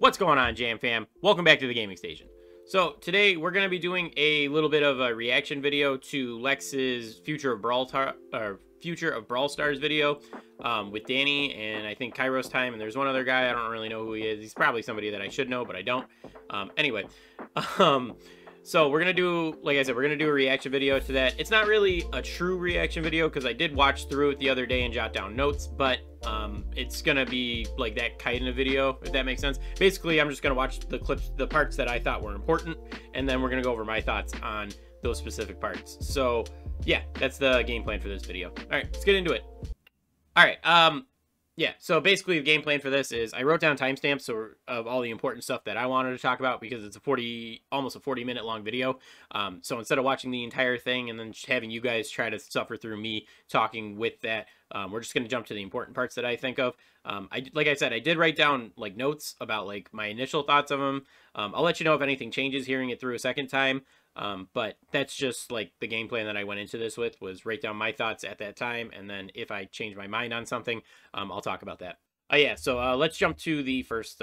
What's going on, Jam Fam? Welcome back to the gaming station. So today we're going to be doing a little bit of a reaction video to Lex's Future of Brawl Stars video with Danny and I think Kairos Time, and there's one other guy. I don't really know who he is. He's probably somebody that I should know, but I don't. Anyway, so we're gonna do, like I said, we're gonna do a reaction video to that. It's not really a true reaction video because I did watch through it the other day and jot down notes, but it's gonna be like that kind of video, if that makes sense. Basically, I'm just gonna watch the clips, the parts that I thought were important, and then we're gonna go over my thoughts on those specific parts. So yeah, that's the game plan for this video. All right, let's get into it. All right, yeah, so basically the game plan for this is I wrote down timestamps of all the important stuff that I wanted to talk about because it's almost a 40-minute long video. So instead of watching the entire thing and then having you guys try to suffer through me talking with that, we're just going to jump to the important parts that I think of. Like I said, I did write down like notes about like my initial thoughts of them. I'll let you know if anything changes hearing it through a second time. But that's just like the game plan that I went into this with, was write down my thoughts at that time, and then if I change my mind on something, I'll talk about that. Yeah, so let's jump to the first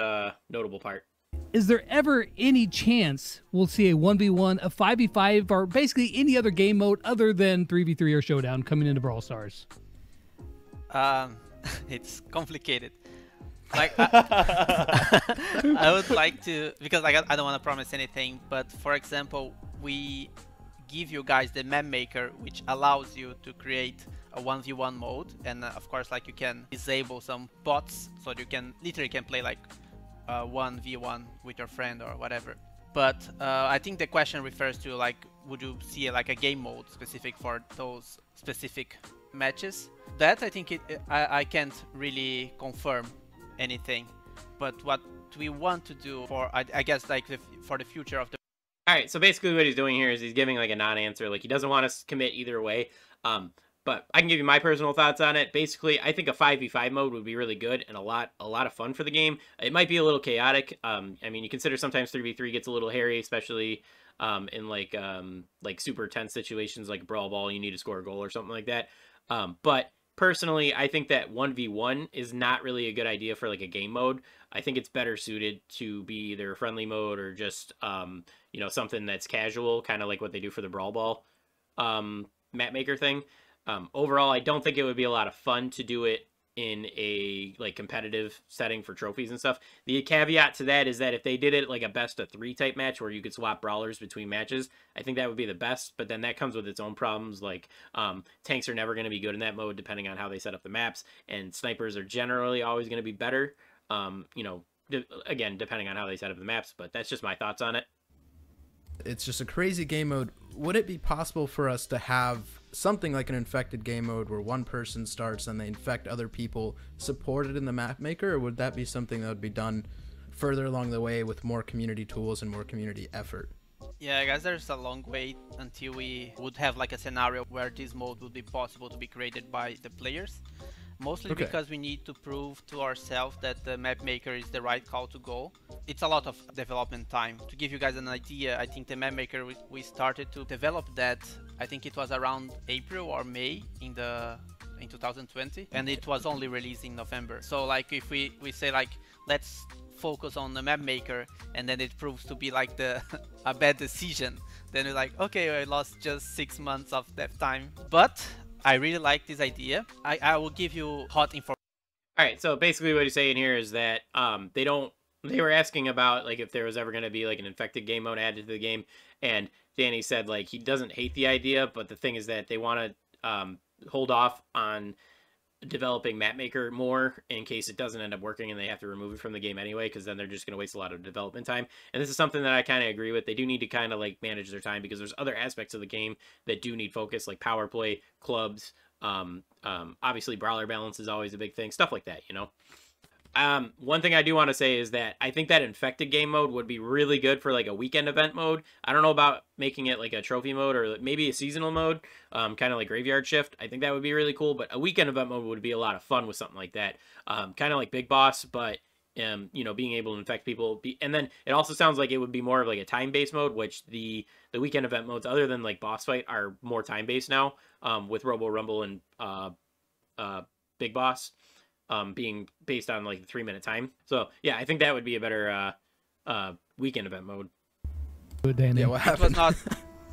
notable part. Is there ever any chance we'll see a 1v1, a 5v5, or basically any other game mode other than 3v3 or Showdown coming into Brawl Stars? It's complicated. Like I would like to, because I don't want to promise anything, but for example, we give you guys the map maker, which allows you to create a 1v1 mode, and of course, like, you can disable some bots, so you can literally play like 1v1 with your friend or whatever. But I think the question refers to, like, would you see like a game mode specific for those specific matches? That I think I can't really confirm anything, but what we want to do for, I guess, like for the future of the... All right, so basically what he's doing here is he's giving like a non-answer, like he doesn't want us to commit either way. But I can give you my personal thoughts on it. Basically, I think a 5v5 mode would be really good and a lot of fun for the game. It might be a little chaotic. I mean, you consider sometimes 3v3 gets a little hairy, especially in like super tense situations like Brawl Ball, you need to score a goal or something like that. But personally, I think that 1v1 is not really a good idea for like a game mode. I think it's better suited to be either a friendly mode or just, you know, something that's casual, kind of like what they do for the Brawl Ball map maker thing. Overall, I don't think it would be a lot of fun to do it in a like competitive setting for trophies and stuff. The caveat to that is that if they did it like a best of 3 type match where you could swap brawlers between matches, I think that would be the best, but then that comes with its own problems. Like tanks are never going to be good in that mode depending on how they set up the maps, and snipers are generally always going to be better, you know, again, depending on how they set up the maps. But that's just my thoughts on it. It's just a crazy game mode. Would it be possible for us to have something like an infected game mode where one person starts and they infect other people supported in the map maker, or would that be something that would be done further along the way with more community tools and more community effort? Yeah, I guess there's a long way until we would have like a scenario where this mode would be possible to be created by the players. Mostly because we need to prove to ourselves that the map maker is the right call to go. It's a lot of development time. To give you guys an idea, I think the map maker, we started to develop that, I think it was around April or May in 2020, and it was only released in November. So like if we say like, let's focus on the map maker, and then it proves to be like a bad decision, then we're like, okay, I lost just 6 months of that time. But I really like this idea. I will give you hot information. All right, so basically what he's saying here is that they were asking about like if there was ever going to be like an infected game mode added to the game, and Danny said like he doesn't hate the idea, but the thing is that they want to hold off on developing mapmaker more in case it doesn't end up working and they have to remove it from the game anyway, because then they're just going to waste a lot of development time. And this is something that I kind of agree with. They do need to kind of like manage their time because there's other aspects of the game that do need focus, like power play, clubs, obviously brawler balance is always a big thing, stuff like that, you know. One thing I do want to say is that I think that infected game mode would be really good for like a weekend event mode. I don't know about making it like a trophy mode or maybe a seasonal mode, kind of like Graveyard Shift. I think that would be really cool, but a weekend event mode would be a lot of fun with something like that. Kind of like Big Boss, but you know, being able to infect people. And then it also sounds like it would be more of like a time-based mode, which the weekend event modes, other than like Boss Fight, are more time-based now, with Robo Rumble and Big Boss. being based on like the 3-minute time. So yeah, I think that would be a better weekend event mode. Danny. Yeah, what happened?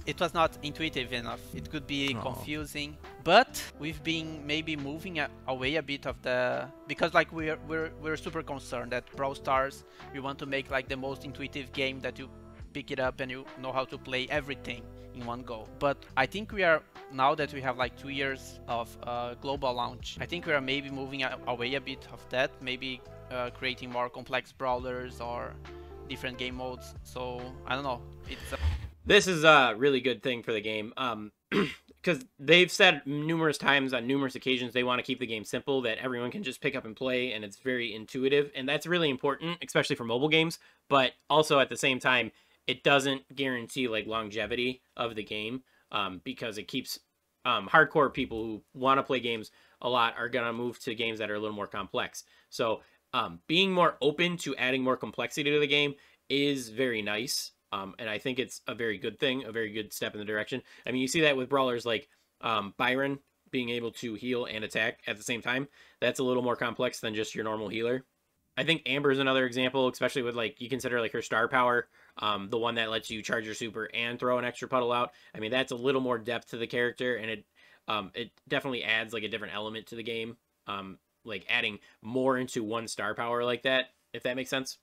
It was not intuitive enough. It could be confusing, but we've been maybe moving away a bit of the, because like we're super concerned that Brawl Stars, we want to make like the most intuitive game that you pick it up and you know how to play everything in one go. But I think we are, now that we have like 2 years of global launch, I think we are maybe moving away a bit of that, maybe creating more complex brawlers or different game modes. So I don't know, it's This is a really good thing for the game, because they've said numerous times on numerous occasions they want to keep the game simple, that everyone can just pick up and play, and it's very intuitive, and that's really important, especially for mobile games. But also at the same time, it doesn't guarantee like longevity of the game, because it keeps hardcore people who want to play games a lot are gonna move to games that are a little more complex. So being more open to adding more complexity to the game is very nice. And I think it's a very good thing, a very good step in the direction. I mean, you see that with brawlers like Byron being able to heal and attack at the same time. That's a little more complex than just your normal healer. I think Amber is another example, especially with like, you consider like her star power, the one that lets you charge your super and throw an extra puddle out. I mean, that's a little more depth to the character, and it definitely adds like a different element to the game, like adding more into one star power like that, if that makes sense.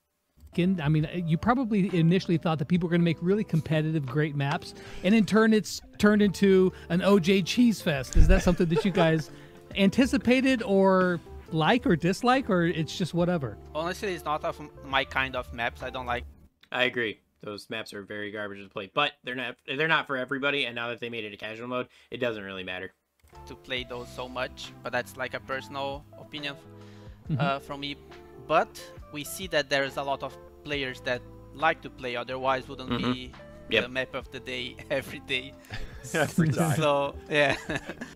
I mean, you probably initially thought that people were going to make really competitive, great maps, and in turn, it's turned into an OJ Cheese Fest. Is that something that you guys anticipated, or like, or dislike, or it's just whatever? honestly, it's not of my kind of maps. I don't like. I agree. Those maps are very garbage to play, but they're not for everybody. And now that they made it a casual mode, it doesn't really matter To play those so much, but that's like a personal opinion from me. But we see that there's a lot of players that like to play, otherwise wouldn't be the map of the day every day. Every time. So yeah,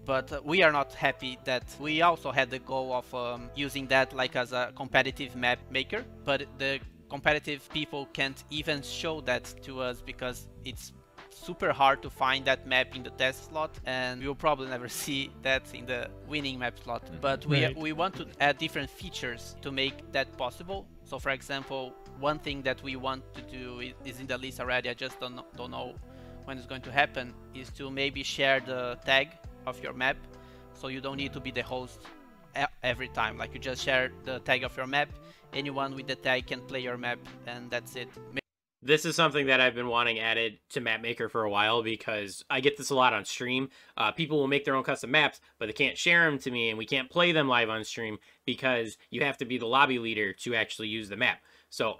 but we are not happy that we also had the goal of using that like as a competitive map maker, but the competitive people can't even show that to us because it's super hard to find that map in the test slot, and we will probably never see that in the winning map slot. But we want to add different features to make that possible. So for example, one thing that we want to do is in the list already, I just don't know when it's going to happen, is to maybe share the tag of your map, so you don't need to be the host every time. Like, you just share the tag of your map, anyone with the tag can play your map, and that's it. This is something that I've been wanting added to Map Maker for a while, because I get this a lot on stream. People will make their own custom maps, but they can't share them to me, and we can't play them live on stream because you have to be the lobby leader to actually use the map. So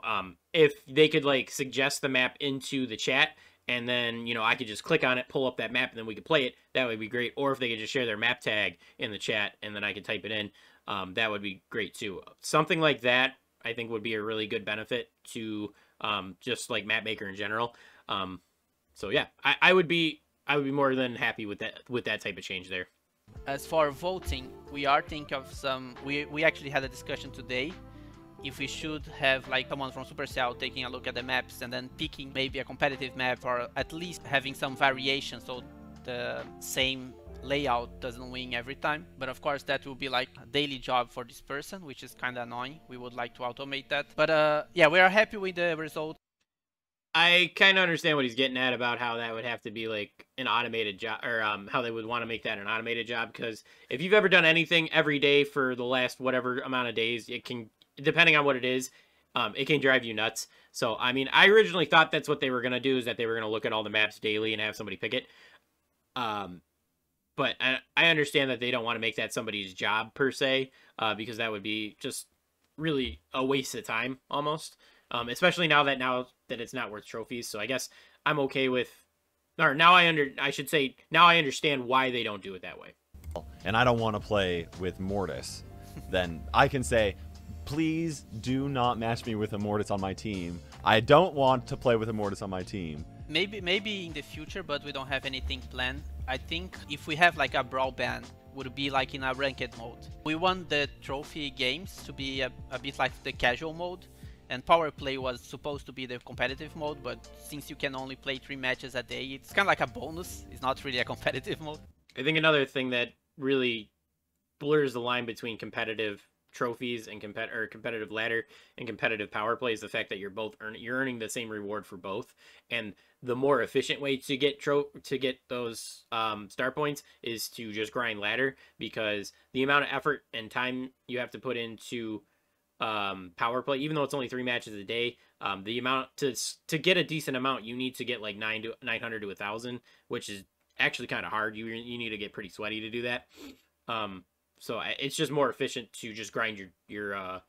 if they could like suggest the map into the chat, and then, you know, I could just click on it, pull up that map, and then we could play it, that would be great. Or if they could just share their map tag in the chat, and then I could type it in, that would be great too. Something like that, I think, would be a really good benefit to just like Map Maker in general. So yeah, I would be more than happy with that type of change there. As for voting, we are thinking of some. We actually had a discussion today if we should have like someone from Supercell taking a look at the maps and then picking maybe a competitive map, or at least having some variation so the same layout doesn't win every time. But of course that will be like a daily job for this person, which is kind of annoying. We would like to automate that, but yeah, we are happy with the result. I kind of understand what he's getting at about how that would have to be like an automated job, or how they would want to make that an automated job, because if you've ever done anything every day for the last whatever amount of days, it can, depending on what it is, it can drive you nuts. So I mean, I originally thought that's what they were going to do, is that they were going to look at all the maps daily and have somebody pick it. But I understand that they don't want to make that somebody's job per se, because that would be just really a waste of time almost. Especially now that it's not worth trophies. So I guess I'm okay with, or now I should say now I understand why they don't do it that way. And I don't want to play with Mortis, then I can say, please do not match me with a Mortis on my team. I don't want to play with a Mortis on my team. Maybe in the future, but we don't have anything planned. I think if we have like a Brawl ban, would be like in a ranked mode. We want the trophy games to be a bit like the casual mode, and Power Play was supposed to be the competitive mode, but since you can only play 3 matches a day, it's kind of like a bonus. It's not really a competitive mode. I think another thing that really blurs the line between competitive trophies and competitive ladder and competitive power play is the fact that you're earning the same reward for both. And the more efficient way to get those star points is to just grind ladder, because the amount of effort and time you have to put into power play, even though it's only 3 matches a day, the amount to get a decent amount, you need to get like 900 to 1,000, which is actually kind of hard. You need to get pretty sweaty to do that. So it's just more efficient to just grind your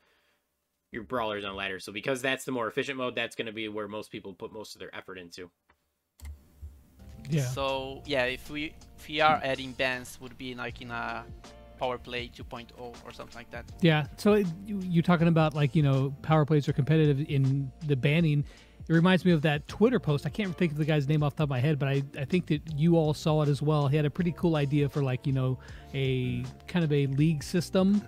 brawlers on ladder. So because that's the more efficient mode, that's going to be where most people put most of their effort into. Yeah. So yeah, if we are adding bans, would be like in a power play 2.0 or something like that. Yeah. So you're talking about, like, you know, power plays are competitive in the banning. It reminds me of that Twitter post. I can't think of the guy's name off the top of my head, but I think that you all saw it as well. He had a pretty cool idea for, like, you know, a kind of a league system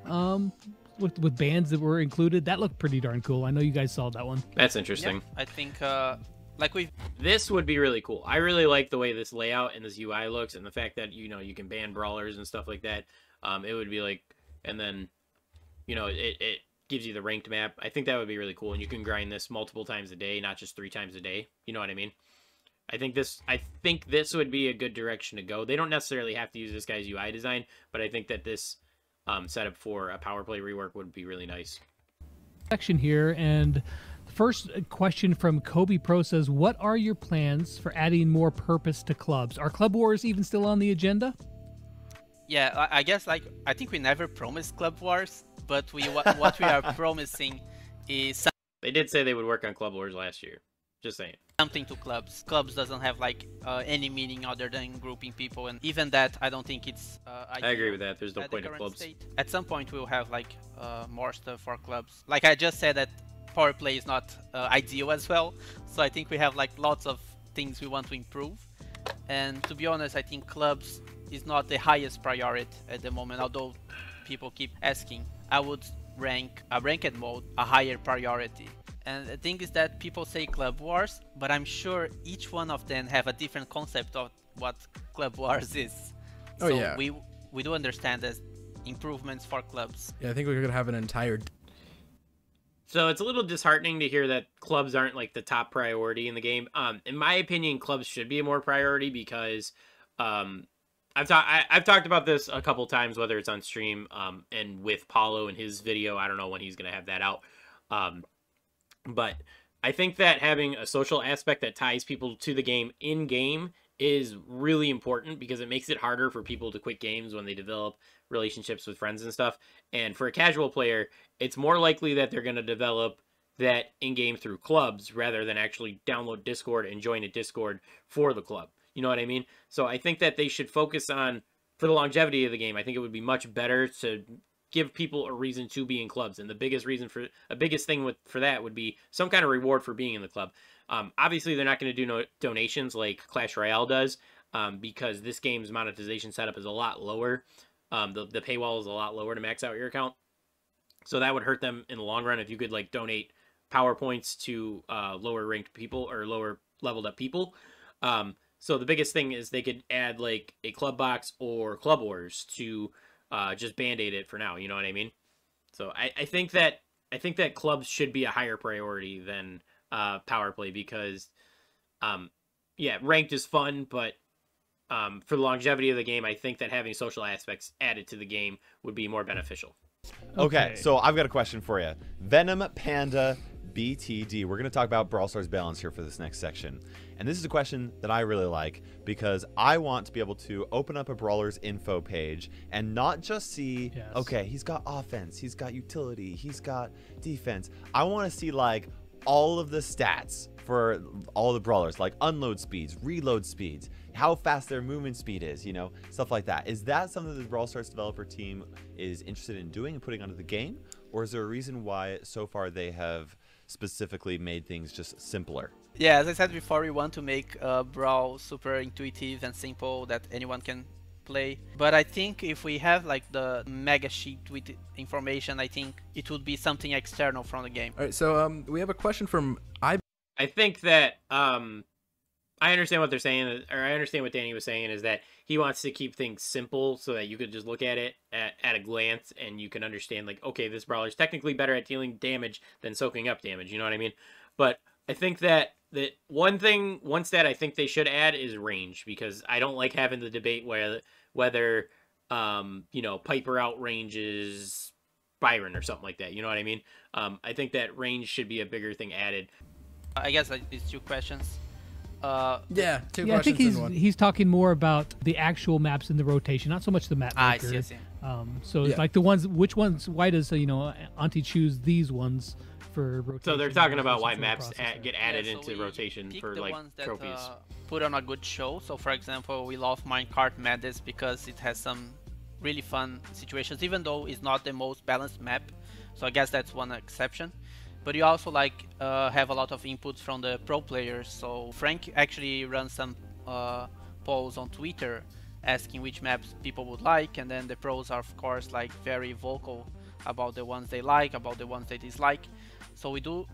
with bans that were included. That looked pretty darn cool. I know you guys saw that one. That's interesting. Yeah, I think this would be really cool. I really like the way this layout and this UI looks, and the fact that, you know, you can ban brawlers and stuff like that. It would be like, and then, you know, it gives you the ranked map. I think that would be really cool, and you can grind this multiple times a day, not just 3 times a day. You know what I mean? I think this would be a good direction to go. They don't necessarily have to use this guy's UI design, but I think that this setup for a power play rework would be really nice. Section here, and the first question from Kobe Pro says, "What are your plans for adding more purpose to clubs? Are Club Wars even still on the agenda?" Yeah, I guess, like, I think we never promised Club Wars, but what we are promising is They did say they would work on Club Wars last year. Just saying. something to clubs. Clubs doesn't have like any meaning other than grouping people, and even that, I don't think it's I agree with that. There's no point of clubs. State. At some point, we'll have like more stuff for clubs. Like I just said, that power play is not ideal as well, so I think we have like lots of things we want to improve. And to be honest, I think clubs is not the highest priority at the moment, although people keep asking. I would rank a ranked mode a higher priority. And the thing is that people say Club Wars, but I'm sure each one of them have a different concept of what Club Wars is. Oh, so yeah. we do understand as improvements for clubs. Yeah, I think we're gonna have an entire. So it's a little disheartening to hear that clubs aren't like the top priority in the game. In my opinion, clubs should be a more priority, because I've talked about this a couple times, whether it's on stream and with Paulo in his video. I don't know when he's gonna have that out. But I think that having a social aspect that ties people to the game in-game is really important, because it makes it harder for people to quit games when they develop relationships with friends and stuff. And for a casual player, it's more likely that they're going to develop that in-game through clubs rather than actually download Discord and join a Discord for the club. You know what I mean? So I think that they should focus on, for the longevity of the game, I think it would be much better to give people a reason to be in clubs, and the biggest thing for that would be some kind of reward for being in the club. Obviously, they're not going to do donations like Clash Royale does, because this game's monetization setup is a lot lower. The paywall is a lot lower to max out your account, so that would hurt them in the long run if you could like donate power points to lower ranked people or lower leveled up people. So the biggest thing is they could add like a club box or Club Wars to just band-aid it for now, you know what I mean? So I think that clubs should be a higher priority than power play, because yeah, ranked is fun, but for the longevity of the game, I think that having social aspects added to the game would be more beneficial. Okay, so I've got a question for you. Venom Panda BTD. We're going to talk about Brawl Stars balance here for this next section. And this is a question that I really like, because I want to be able to open up a Brawler's info page and not just see, okay, he's got offense, he's got utility, he's got defense. I want to see like all of the stats for all the Brawlers, like unload speeds, reload speeds, how fast their movement speed is, you know, stuff like that. Is that something that the Brawl Stars developer team is interested in doing and putting onto the game? Or is there a reason why so far they have specifically made things just simpler? Yeah, as I said before, we want to make Brawl super intuitive and simple that anyone can play. But I think if we have like the mega sheet with information, I think it would be something external from the game. All right, so we have a question from I think that I understand what they're saying, or I understand what Danny was saying, is that he wants to keep things simple so that you could just look at it at a glance and you can understand, like, okay, this brawler's technically better at dealing damage than soaking up damage. You know what I mean? But I think that one stat I think they should add is range, because I don't like having the debate whether Piper outranges Byron or something like that. You know what I mean? I think that range should be a bigger thing added. I guess it's 2 questions. Yeah, two Yeah, I think questions in one. he's talking more about the actual maps in the rotation, not so much the map maker. I see. So Yeah. like the ones, which ones? Why does Auntie choose these ones for rotation? So they're talking about versus why for the maps processor? get added Yeah, so into we rotation pick for the like ones that, trophies. Put on a good show. So for example, we love Minecart Madness because it has some really fun situations, even though it's not the most balanced map. So I guess that's one exception. But you also have a lot of inputs from the pro players. So Frank actually runs some polls on Twitter asking which maps people would like, and then the pros are of course like very vocal about the ones they like, about the ones they dislike. So we do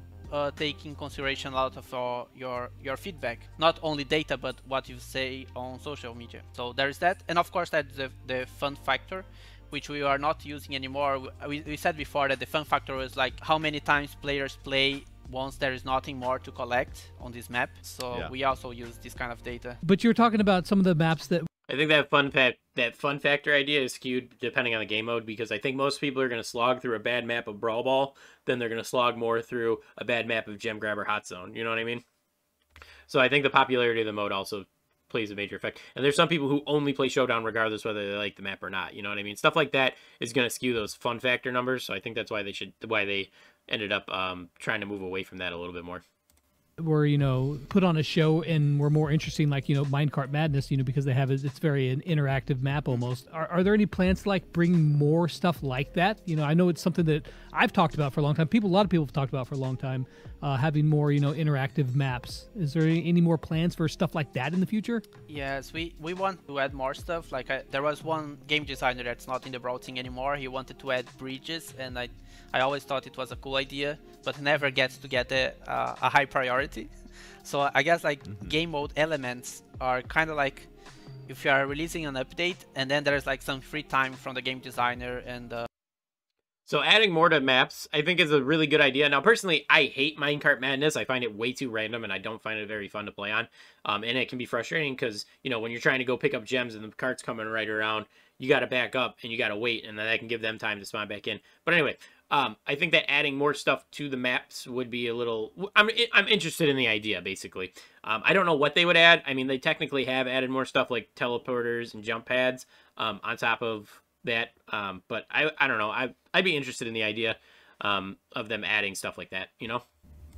take in consideration a lot of your feedback, not only data but what you say on social media. So there is that, and of course that's the fun factor, which we are not using anymore. We said before that the fun factor was like how many times players play once there is nothing more to collect on this map. So Yeah. we also use this kind of data. But you're talking about some of the maps that I think that fun factor idea is skewed depending on the game mode, because I think most people are going to slog through a bad map of Brawl Ball than they're going to slog more through a bad map of Gem Grabber Hot Zone. You know what I mean? So I think the popularity of the mode also plays a major effect. And there's some people who only play Showdown regardless whether they like the map or not. You know what I mean? Stuff like that is going to skew those fun factor numbers. So I think that's why they ended up trying to move away from that a little bit more. were put on a show and were more interesting, like Minecart Madness, because they have it's very an interactive map almost. Are there any plans to like bring more stuff like that? I know it's something that I've talked about for a long time. A lot of people have talked about for a long time, having more interactive maps. Is there any more plans for stuff like that in the future? Yes, we want to add more stuff. Like there was one game designer that's not in the Brawl team anymore. He wanted to add bridges, and I always thought it was a cool idea, but never gets to get a high priority. So I guess game mode elements are kind of like if you are releasing an update and then there's like some free time from the game designer and So adding more to maps, I think, is a really good idea. Now, personally, I hate Minecart Madness. I find it way too random, and I don't find it very fun to play on. And it can be frustrating because, when you're trying to go pick up gems and the cart's coming right around, you got to back up and you got to wait, and then that can give them time to spawn back in. But anyway, I think that adding more stuff to the maps would be a little... I'm interested in the idea, basically. I don't know what they would add. I mean, they technically have added more stuff like teleporters and jump pads on top of that, but I don't know. I'd be interested in the idea of them adding stuff like that.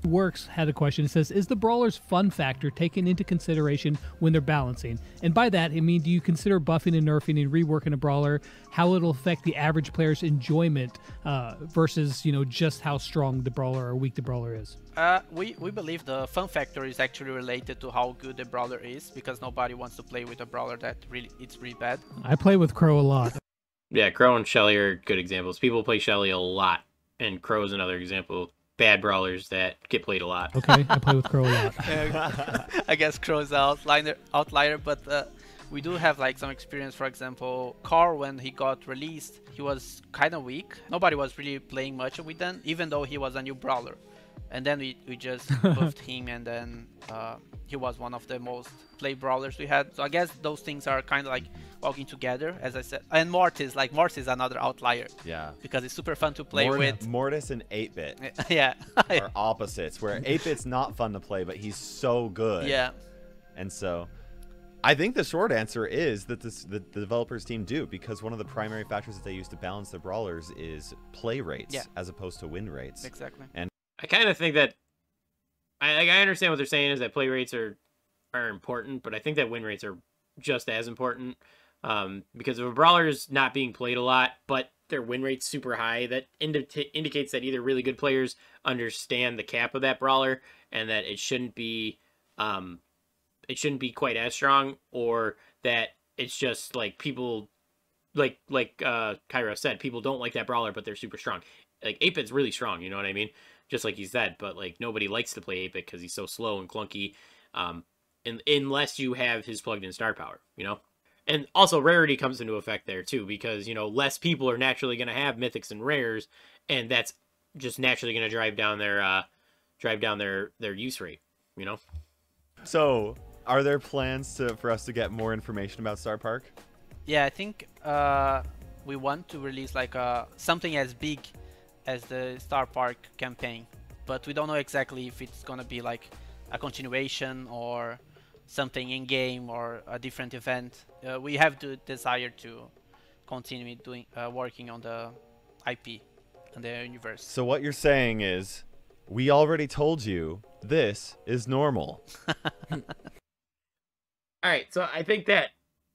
Works had a question. It says, is the brawler's fun factor taken into consideration when they're balancing? And by that, I mean, do you consider buffing and nerfing and reworking a brawler, how it'll affect the average player's enjoyment versus, just how strong the brawler or weak the brawler is? we believe the fun factor is actually related to how good the brawler is, because nobody wants to play with a brawler that it's really bad. I play with Crow a lot. Yeah, Crow and Shelly are good examples. People play Shelly a lot, and Crow's another example. Bad brawlers that get played a lot. Okay, I play with Crow a lot. I guess Crow's outlier, but we do have some experience. For example, Carl, when he got released, he was kind of weak. Nobody was really playing much with him, even though he was a new brawler. And then we just buffed him, and then he was one of the most played brawlers we had. So I guess those things are kind of walking together, as I said. And Mortis is another outlier. Yeah. Because it's super fun to play with. Mortis and 8-Bit Yeah. are opposites, where 8-Bit's not fun to play, but he's so good. Yeah. And so I think the short answer is that the developers team do, because one of the primary factors that they use to balance their brawlers is play rates as opposed to win rates. Exactly. And I kind of think that I understand what they're saying is that play rates are important, but I think that win rates are just as important. Because if a brawler is not being played a lot, but their win rate's super high, that indicates that either really good players understand the cap of that brawler and that it shouldn't be quite as strong, or that it's just like people like Kyra said, people don't like that brawler, but they're super strong. Like 8-Bit's really strong, you know what I mean? Just like he said, but nobody likes to play 8-Bit because he's so slow and clunky. unless you have his plugged-in star power, you know? And also rarity comes into effect there too, because, you know, less people are naturally going to have mythics and rares, and that's just naturally going to drive down their use rate, you know? So, are there plans for us to get more information about Star Park? Yeah, I think we want to release like something as big as the Star Park campaign, but we don't know exactly if it's gonna be like a continuation or something in game or a different event. We have the desire to continue working on the IP and the universe. So what you're saying is, we already told you this is normal. All right, so I think that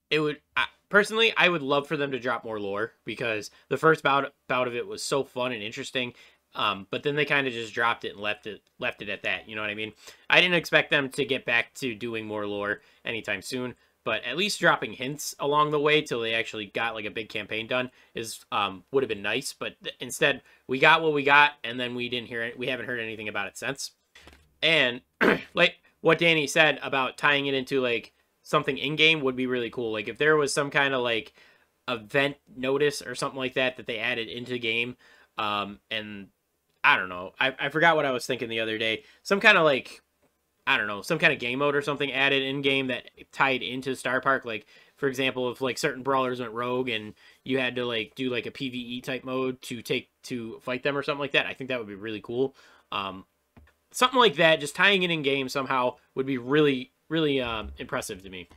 it would personally, I would love for them to drop more lore, because the first bout of it was so fun and interesting. But then they kind of just dropped it and left it at that. You know what I mean? I didn't expect them to get back to doing more lore anytime soon, but at least dropping hints along the way till they actually got like a big campaign done is would have been nice. But instead, we got what we got, and then we didn't hear it. We haven't heard anything about it since. And like what Danny said about tying it into like something in game would be really cool. Like if there was some kind of like event notice or something like that they added into the game, and I don't know. I forgot what I was thinking the other day. Some kind of like, I don't know, some kind of game mode or something added in game that tied into Star Park. Like, for example, if like certain brawlers went rogue and you had to like do like a PvE type mode to fight them or something like that. I think that would be really cool. Something like that, just tying it in game somehow would be really, really impressive to me.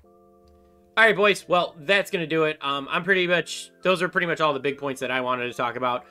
All right, boys. Well, that's going to do it. Those are pretty much all the big points that I wanted to talk about.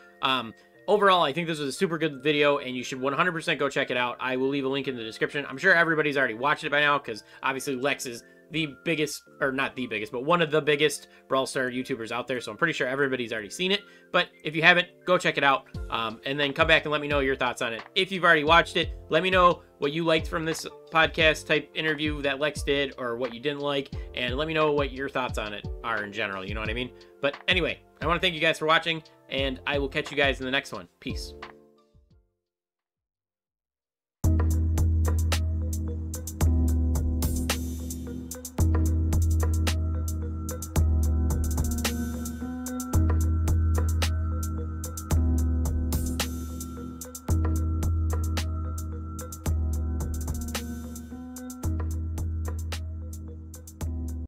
Overall, I think this was a super good video, and you should 100% go check it out. I will leave a link in the description. I'm sure everybody's already watched it by now, because obviously Lex is the biggest, or not the biggest, but one of the biggest Brawl Star YouTubers out there, so I'm pretty sure everybody's already seen it. But if you haven't, go check it out, and then come back and let me know your thoughts on it. If you've already watched it, let me know what you liked from this podcast type interview that Lex did, or what you didn't like, and let me know what your thoughts on it are in general, you know what I mean? But anyway, I want to thank you guys for watching, and I will catch you guys in the next one. Peace.